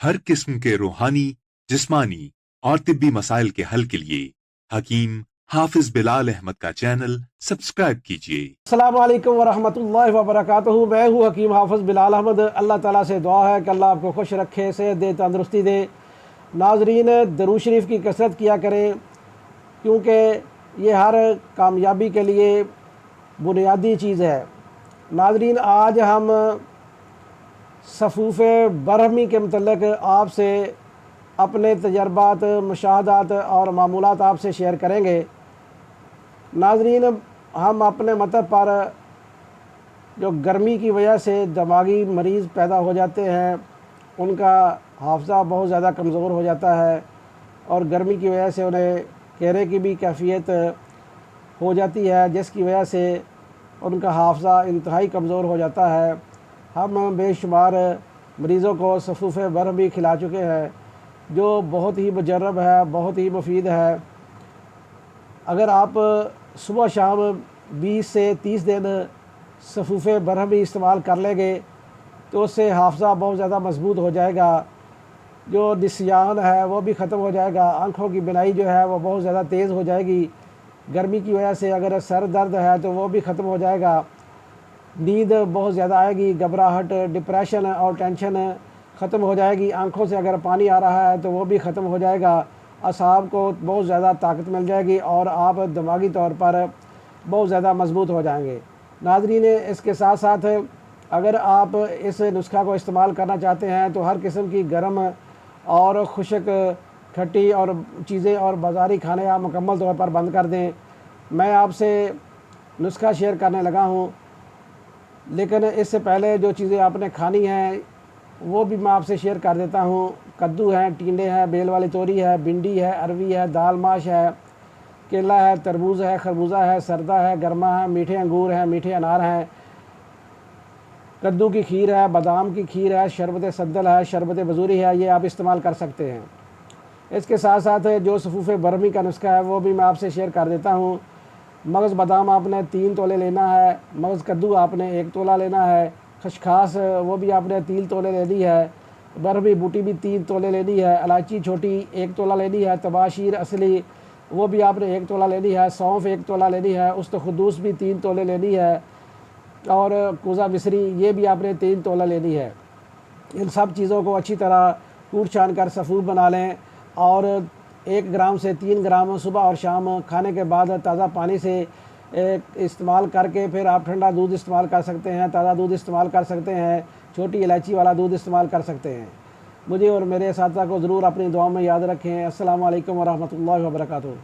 हर किस्म के रूहानी, जिस्मानी और तिब्बी मसाइल के हल के लिए हकीम हाफिज बिलाल अहमद का चैनल सब्सक्राइब कीजिए। अस्सलामु अलैकुम वरहमतुल्लाहि वबरकातुहू। मैं हूँ हकीम हाफिज़ बिलाल अहमद। अल्लाह ताला से दुआ है कि अल्लाह आपको खुश रखे, सेहत दे, तंदुरुस्ती दे। नाजरीन, दरूद शरीफ की कसरत किया करें, क्योंकि ये हर कामयाबी के लिए बुनियादी चीज़ है। नाजरीन, आज हम सफ़ूफ़ बरहमी के मतलब आपसे अपने तजर्बात, मुशाहदात और मामूलात आपसे शेयर करेंगे। नाजरीन, हम अपने मतलब पर जो गर्मी की वजह से दिमागी मरीज़ पैदा हो जाते हैं, उनका हाफ़ज़ा बहुत ज़्यादा कमज़ोर हो जाता है और गर्मी की वजह से उन्हें चेहरे की भी कैफियत हो जाती है, जिसकी वजह से उनका हाफ़ज़ा इंतहाई कमज़ोर हो जाता है। हम बेशुमार मरीज़ों को सफ़ूफ़ बरहमी खिला चुके हैं, जो बहुत ही मुजर्रब है, बहुत ही मुफीद है। अगर आप सुबह शाम 20 से 30 दिन सफ़ूफ़ बरहमी इस्तेमाल कर लेंगे तो उससे हाफ़ज़ा बहुत ज़्यादा मज़बूत हो जाएगा। जो निस्यान है वो भी ख़त्म हो जाएगा। आँखों की बिनाई जो है वो बहुत ज़्यादा तेज़ हो जाएगी। गर्मी की वजह से अगर सर दर्द है तो वो भी ख़त्म हो जाएगा। नींद बहुत ज़्यादा आएगी। घबराहट, डिप्रेशन और टेंशन ख़त्म हो जाएगी। आँखों से अगर पानी आ रहा है तो वो भी ख़त्म हो जाएगा। असाब को बहुत ज़्यादा ताकत मिल जाएगी और आप दिमागी तौर पर बहुत ज़्यादा मज़बूत हो जाएंगे। नाज़रीन, इसके साथ साथ अगर आप इस नुस्खा को इस्तेमाल करना चाहते हैं तो हर किस्म की गर्म और खुश्क, खट्टी और चीज़ें और बाज़ारी खाने आप मुकम्मल तौर पर बंद कर दें। मैं आपसे नुस्खा शेयर करने लगा हूँ, लेकिन इससे पहले जो चीज़ें आपने खानी हैं वो भी मैं आपसे शेयर कर देता हूँ। कद्दू है, टिंडे हैं, बेल वाली तोरी है, भिंडी है, अरवी है, दाल माश है, केला है, तरबूज है, खरबूजा है, सरदा है, गरमा है, मीठे अंगूर हैं, मीठे अनार हैं, कद्दू की खीर है, बादाम की खीर है, शरबत सद्दल है, शरबत बजूरी है। ये आप इस्तेमाल कर सकते हैं। इसके साथ साथ जो सफ़ूफ़ बरहमी का नुस्खा है वो भी मैं आपसे शेयर कर देता हूँ। मगज़ बादाम आपने 3 तोले लेना है, मगज़ कद्दू आपने 1 तोला लेना है, खशखास वो भी आपने 3 तोले लेनी है, बरहमी बूटी भी 3 तोले लेनी है, इलायची छोटी 1 तोला लेनी है, तबाशीर असली वो भी आपने 1 तोला लेनी है, सौंफ 1 तोला लेनी है, उस्त खुदूस भी 3 तोले लेनी है और कोज़ा मिस्री ये भी आपने 3 तोला लेनी है। इन सब चीज़ों को अच्छी तरह कूट छान कर सफ़ूफ़ बना लें और 1 ग्राम से 3 ग्राम सुबह और शाम खाने के बाद ताज़ा पानी से इस्तेमाल करके फिर आप ठंडा दूध इस्तेमाल कर सकते हैं, ताज़ा दूध इस्तेमाल कर सकते हैं, छोटी इलायची वाला दूध इस्तेमाल कर सकते हैं। मुझे और मेरे साथियों को ज़रूर अपनी दुआ में याद रखें। अस्सलामु अलैकुम वरहमतुल्लाहि वबरकातुहू।